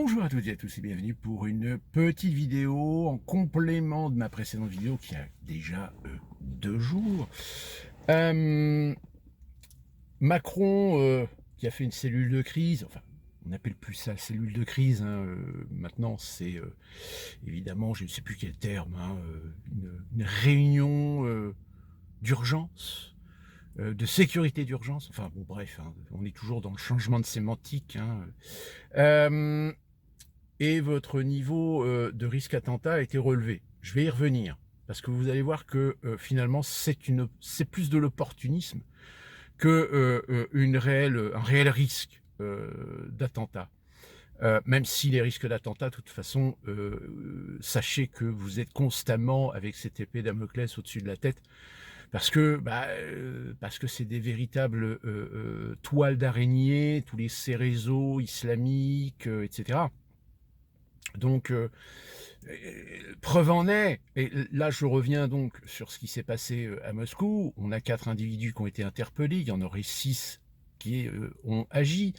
Bonjour à toutes et à tous et bienvenue pour une petite vidéo en complément de ma précédente vidéo qui a déjà 2 jours. Macron qui a fait une cellule de crise, enfin on n'appelle plus ça cellule de crise, hein, maintenant c'est évidemment, je ne sais plus quel terme, hein, une réunion d'urgence, de sécurité d'urgence, enfin bon bref, hein, on est toujours dans le changement de sémantique. Hein. Et votre niveau de risque attentat a été relevé. Je vais y revenir, parce que vous allez voir que finalement c'est plus de l'opportunisme que un réel risque d'attentat. Même si les risques d'attentat, de toute façon, sachez que vous êtes constamment avec cette épée Damoclès au-dessus de la tête, parce que c'est des véritables toiles d'araignée, tous ces réseaux islamiques, etc. Donc, preuve en est, et là je reviens donc sur ce qui s'est passé à Moscou. On a 4 individus qui ont été interpellés, il y en aurait 6 qui ont agi.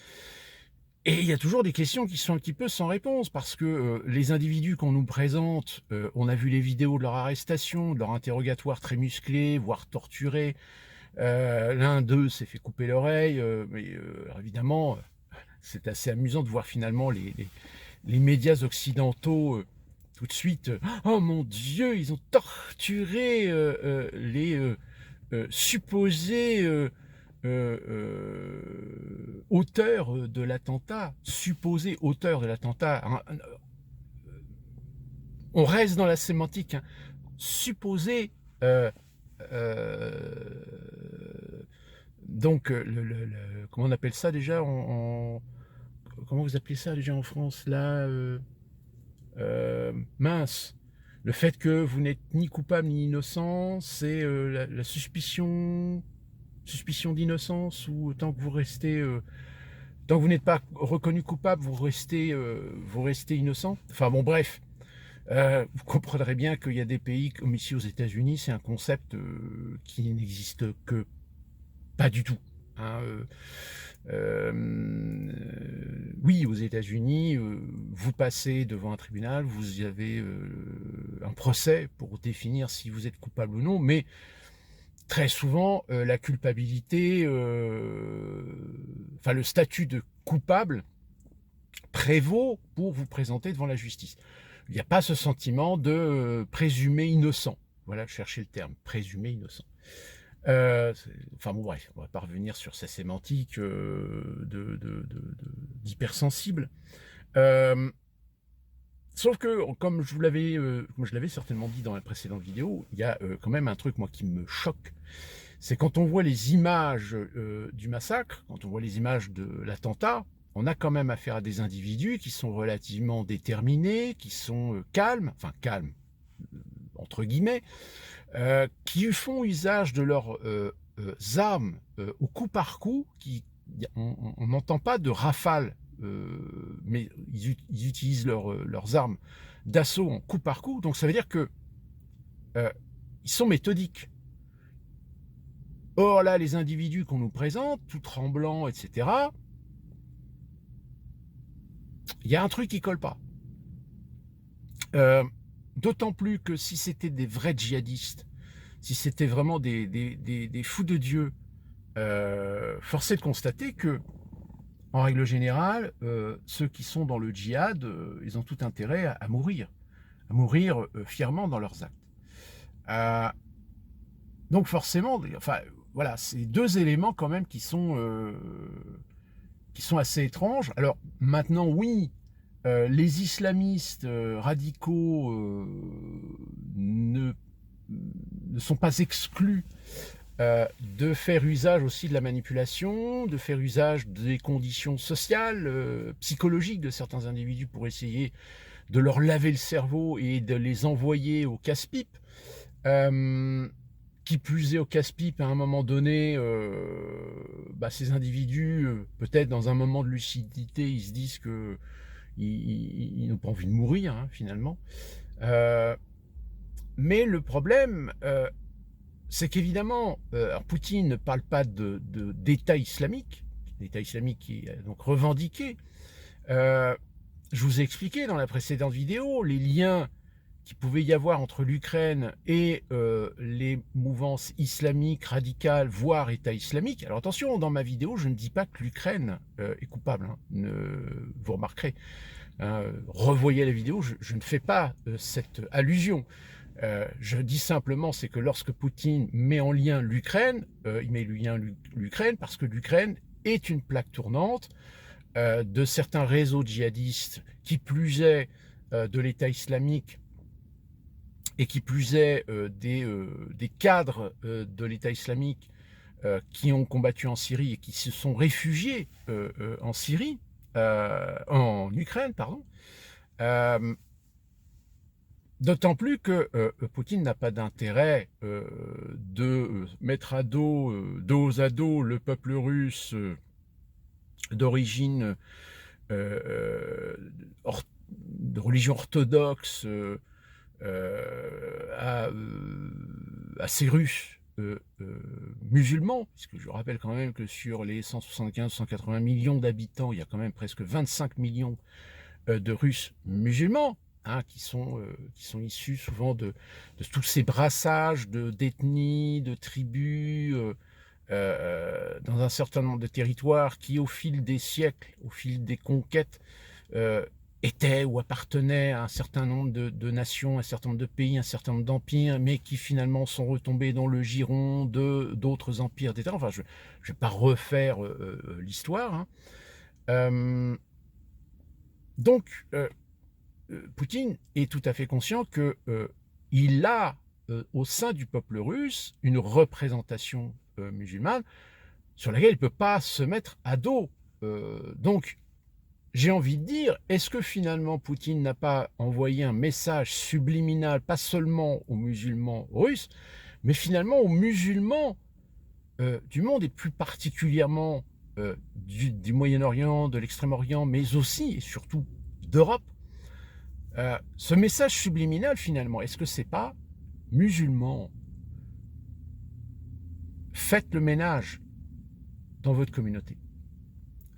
Et il y a toujours des questions qui sont un petit peu sans réponse, parce que les individus qu'on nous présente, on a vu les vidéos de leur arrestation, de leur interrogatoire très musclé, voire torturé. L'un d'eux s'est fait couper l'oreille, mais alors évidemment, c'est assez amusant de voir finalement les médias occidentaux tout de suite, oh mon Dieu, ils ont torturé les supposés auteurs de l'attentat, supposés auteurs de l'attentat. On reste dans la sémantique, hein. Supposés. Donc, comment on appelle ça déjà comment vous appelez ça déjà en France là mince, le fait que vous n'êtes ni coupable ni innocent, c'est la suspicion d'innocence, ou tant que vous n'êtes pas reconnu coupable, vous restez innocent. Enfin bon, bref, vous comprendrez bien qu'il y a des pays comme ici aux États-Unis, c'est un concept qui n'existe que pas du tout. Hein, oui, aux États-Unis, vous passez devant un tribunal, vous avez un procès pour définir si vous êtes coupable ou non, mais très souvent, la culpabilité, le statut de coupable prévaut pour vous présenter devant la justice. Il n'y a pas ce sentiment de présumé innocent. Voilà, cherchez le terme, présumé innocent. Enfin bon, bref, on va pas revenir sur ces sémantiques d'hypersensibles. Sauf que, comme je l'avais certainement dit dans la précédente vidéo, il y a quand même un truc, moi, qui me choque. C'est quand on voit les images du massacre, quand on voit les images de l'attentat, on a quand même affaire à des individus qui sont relativement déterminés, qui sont calmes, entre guillemets, qui font usage de leurs armes au coup par coup. On n'entend pas de rafale, mais ils utilisent leurs armes d'assaut en coup par coup. Donc ça veut dire que ils sont méthodiques. Or là, les individus qu'on nous présente, tout tremblants, etc., il y a un truc qui colle pas. D'autant plus que si c'était des vrais djihadistes, si c'était vraiment des fous de Dieu, force est de constater que, en règle générale, ceux qui sont dans le djihad, ils ont tout intérêt à mourir fièrement dans leurs actes. Donc forcément, voilà, c'est 2 éléments quand même qui sont assez étranges. Alors maintenant, oui, les islamistes radicaux ne sont pas exclus de faire usage aussi de la manipulation, de faire usage des conditions sociales, psychologiques de certains individus pour essayer de leur laver le cerveau et de les envoyer au casse-pipe. Qui plus est, au casse-pipe, à un moment donné, ces individus, peut-être dans un moment de lucidité, ils se disent que ils n'ont pas envie de mourir, hein, finalement. Mais le problème, c'est qu'évidemment, Poutine ne parle pas d'État islamique, l'État islamique qui est donc revendiqué. je vous ai expliqué dans la précédente vidéo les liens qu'il pouvait y avoir entre l'Ukraine et les mouvances islamiques radicales, voire État islamique. Alors attention, dans ma vidéo, je ne dis pas que l'Ukraine est coupable. Vous remarquerez, revoyez la vidéo, je ne fais pas cette allusion. Je dis simplement, c'est que lorsque Poutine met en lien l'Ukraine, il met en lien l'Ukraine parce que l'Ukraine est une plaque tournante de certains réseaux djihadistes, qui plus est de l'État islamique, et qui plus est des cadres de l'État islamique qui ont combattu en Syrie et qui se sont réfugiés en Syrie, en Ukraine, pardon. D'autant plus que Poutine n'a pas d'intérêt de mettre à dos à dos le peuple russe d'origine de religion orthodoxe à ces Russes musulmans, puisque je rappelle quand même que sur les 175-180 millions d'habitants, il y a quand même presque 25 millions de Russes musulmans, qui sont issus souvent de tous ces brassages d'ethnies, de tribus, dans un certain nombre de territoires qui, au fil des siècles, au fil des conquêtes, étaient ou appartenaient à un certain nombre de nations, un certain nombre de pays, un certain nombre d'empires, mais qui finalement sont retombés dans le giron d'autres empires d'État. Enfin, je ne vais pas refaire l'histoire. Donc, Poutine est tout à fait conscient qu'il a au sein du peuple russe une représentation musulmane sur laquelle il ne peut pas se mettre à dos. Donc, j'ai envie de dire, est-ce que finalement Poutine n'a pas envoyé un message subliminal, pas seulement aux musulmans russes, mais finalement aux musulmans du monde, et plus particulièrement du Moyen-Orient, de l'Extrême-Orient, mais aussi et surtout d'Europe. Ce message subliminal, finalement, est-ce que c'est pas musulmans? Faites le ménage dans votre communauté.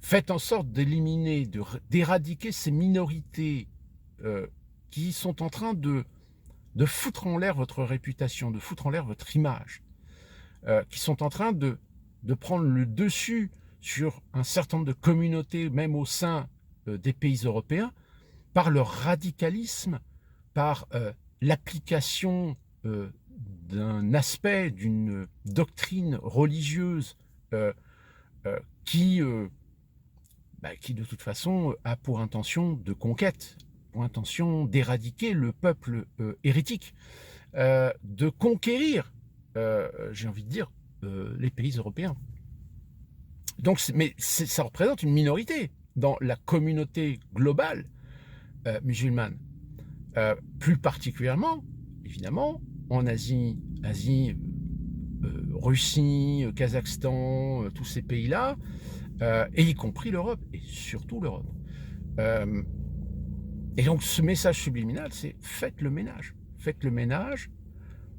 Faites en sorte d'éliminer, d'éradiquer ces minorités qui sont en train de foutre en l'air votre réputation, de foutre en l'air votre image, qui sont en train de prendre le dessus sur un certain nombre de communautés, même au sein des pays européens, par leur radicalisme, par l'application d'un aspect, d'une doctrine religieuse qui de toute façon a pour intention de conquête, pour intention d'éradiquer le peuple hérétique, de conquérir, j'ai envie de dire, les pays européens. Donc, ça représente une minorité dans la communauté globale musulmane. Plus particulièrement, évidemment, en Asie, Russie, Kazakhstan, tous ces pays-là, et y compris l'Europe, et surtout l'Europe. Et donc ce message subliminal, c'est faites le ménage. Faites le ménage,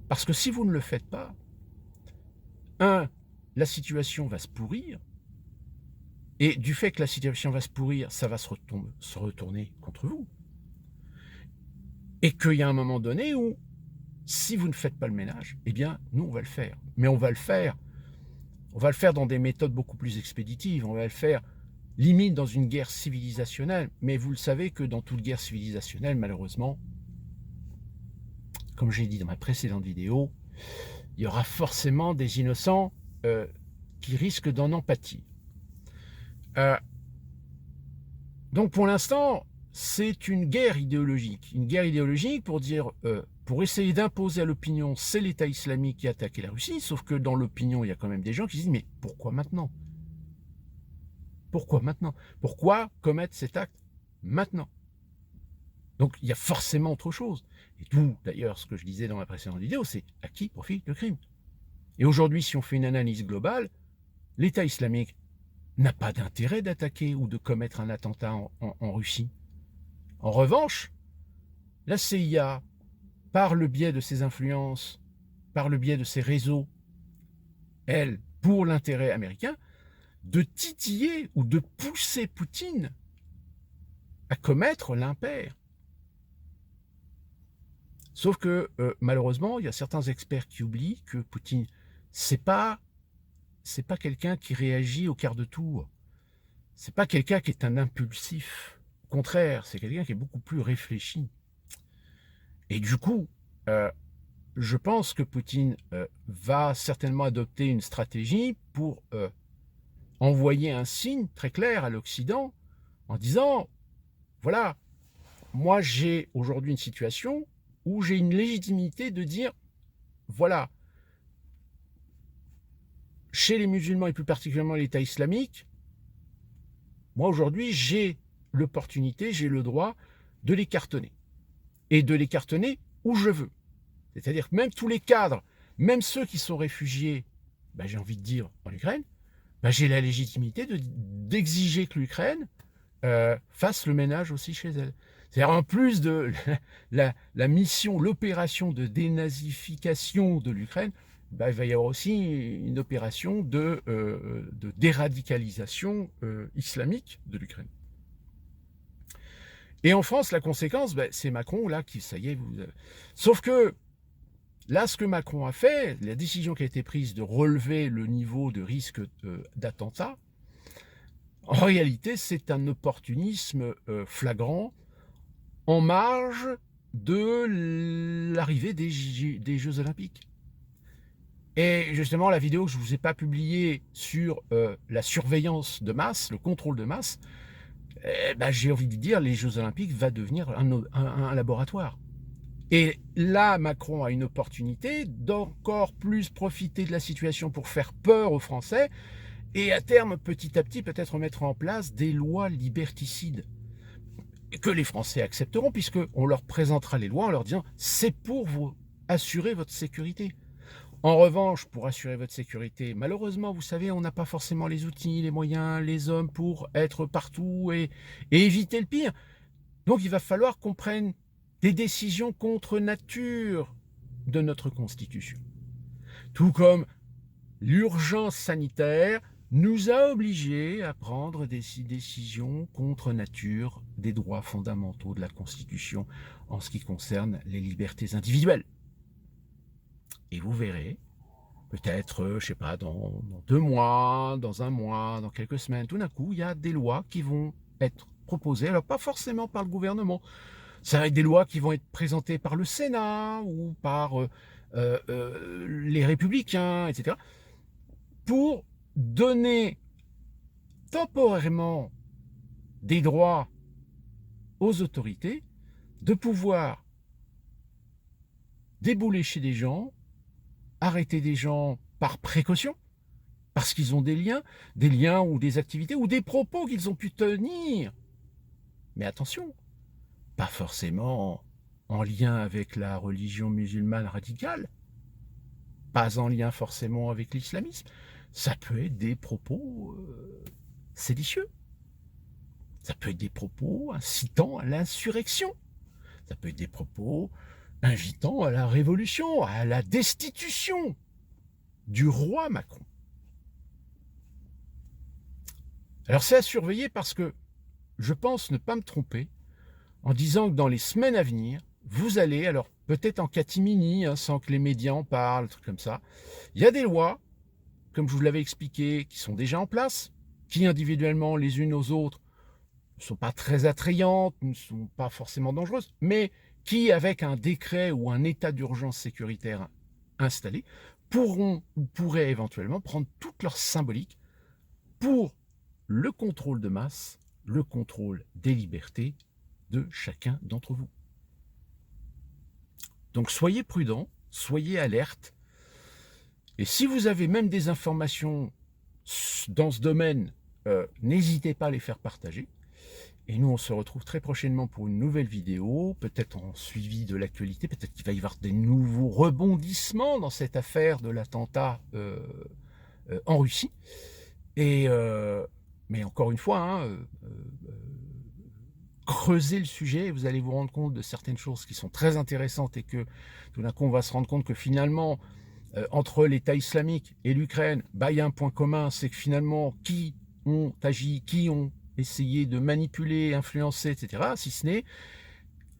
parce que si vous ne le faites pas, la situation va se pourrir, et du fait que la situation va se pourrir, ça va se retourner contre vous. Et qu'il y a un moment donné où, si vous ne faites pas le ménage, eh bien, nous, on va le faire. Mais on va le faire dans des méthodes beaucoup plus expéditives, on va le faire limite dans une guerre civilisationnelle, mais vous le savez que dans toute guerre civilisationnelle, malheureusement, comme j'ai dit dans ma précédente vidéo, il y aura forcément des innocents qui risquent d'en en pâtir. Donc pour l'instant, c'est une guerre idéologique pour dire, pour essayer d'imposer à l'opinion, c'est l'État islamique qui a attaqué la Russie, sauf que dans l'opinion, il y a quand même des gens qui se disent, mais pourquoi maintenant? Pourquoi maintenant? Pourquoi commettre cet acte maintenant? Donc il y a forcément autre chose. Et tout, d'ailleurs, ce que je disais dans ma précédente vidéo, c'est à qui profite le crime? Et aujourd'hui, si on fait une analyse globale, l'État islamique n'a pas d'intérêt d'attaquer ou de commettre un attentat en Russie. En revanche, la CIA, par le biais de ses influences, par le biais de ses réseaux, elle, pour l'intérêt américain, de titiller ou de pousser Poutine à commettre l'impair. Sauf que, malheureusement, il y a certains experts qui oublient que Poutine, c'est pas quelqu'un qui réagit au quart de tour. C'est pas quelqu'un qui est un impulsif. Au contraire, c'est quelqu'un qui est beaucoup plus réfléchi. Et du coup, je pense que Poutine va certainement adopter une stratégie pour envoyer un signe très clair à l'Occident en disant, voilà, moi j'ai aujourd'hui une situation où j'ai une légitimité de dire, voilà, chez les musulmans et plus particulièrement l'État islamique, moi aujourd'hui j'ai l'opportunité, j'ai le droit de les cartonner. Et de les cartonner où je veux. C'est-à-dire que même tous les cadres, même ceux qui sont réfugiés, ben, j'ai envie de dire en Ukraine, ben, j'ai la légitimité d'exiger que l'Ukraine fasse le ménage aussi chez elle. C'est-à-dire en plus de la mission, l'opération de dénazification de l'Ukraine, ben, il va y avoir aussi une opération de déradicalisation islamique de l'Ukraine. Et en France, la conséquence, ben, c'est Macron, là, qui, ça y est, sauf que, là, ce que Macron a fait, la décision qui a été prise de relever le niveau de risque d'attentat, en réalité, c'est un opportunisme flagrant en marge de l'arrivée des Jeux Olympiques. Et justement, la vidéo que je ne vous ai pas publiée sur la surveillance de masse, le contrôle de masse, ben, j'ai envie de dire, les Jeux Olympiques va devenir un laboratoire. Et là, Macron a une opportunité d'encore plus profiter de la situation pour faire peur aux Français et à terme, petit à petit, peut-être mettre en place des lois liberticides que les Français accepteront puisqu'on leur présentera les lois en leur disant « c'est pour vous assurer votre sécurité ». En revanche, pour assurer votre sécurité, malheureusement, vous savez, on n'a pas forcément les outils, les moyens, les hommes pour être partout et éviter le pire. Donc, il va falloir qu'on prenne des décisions contre nature de notre Constitution. Tout comme l'urgence sanitaire nous a obligés à prendre des décisions contre nature des droits fondamentaux de la Constitution en ce qui concerne les libertés individuelles. Et vous verrez, peut-être, je sais pas, dans 2 mois, dans 1 mois, dans quelques semaines, tout d'un coup, il y a des lois qui vont être proposées, alors pas forcément par le gouvernement, ça va être des lois qui vont être présentées par le Sénat ou par les Républicains, etc., pour donner temporairement des droits aux autorités de pouvoir débouler chez des gens, arrêter des gens par précaution, parce qu'ils ont des liens ou des activités ou des propos qu'ils ont pu tenir. Mais attention, pas forcément en lien avec la religion musulmane radicale, pas en lien forcément avec l'islamisme. Ça peut être des propos séditieux. Ça peut être des propos incitant à l'insurrection. Ça peut être des propos invitant à la révolution, à la destitution du roi Macron. Alors c'est à surveiller parce que je pense ne pas me tromper en disant que dans les semaines à venir, vous allez, alors peut-être en catimini, sans que les médias en parlent, trucs comme ça, il y a des lois, comme je vous l'avais expliqué, qui sont déjà en place, qui individuellement, les unes aux autres, ne sont pas très attrayantes, ne sont pas forcément dangereuses, mais qui, avec un décret ou un état d'urgence sécuritaire installé, pourront ou pourraient éventuellement prendre toute leur symbolique pour le contrôle de masse, le contrôle des libertés de chacun d'entre vous. Donc soyez prudents, soyez alertes, et si vous avez même des informations dans ce domaine, n'hésitez pas à les faire partager. Et nous, on se retrouve très prochainement pour une nouvelle vidéo, peut-être en suivi de l'actualité, peut-être qu'il va y avoir des nouveaux rebondissements dans cette affaire de l'attentat en Russie. Et mais encore une fois, creusez le sujet, vous allez vous rendre compte de certaines choses qui sont très intéressantes et que tout d'un coup, on va se rendre compte que finalement, entre l'État islamique et l'Ukraine, il y a un point commun, c'est que finalement, qui ont agi, qui ont essayer de manipuler, influencer, etc., si ce n'est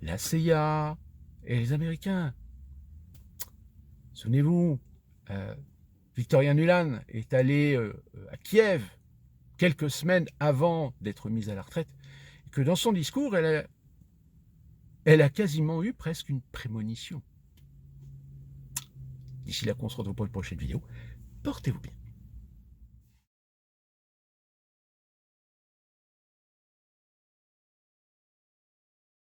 la CIA et les Américains. Souvenez-vous, Victoria Nuland est allée à Kiev quelques semaines avant d'être mise à la retraite, et que dans son discours, elle a quasiment eu presque une prémonition. D'ici là qu'on se retrouve pour une prochaine vidéo, portez-vous bien.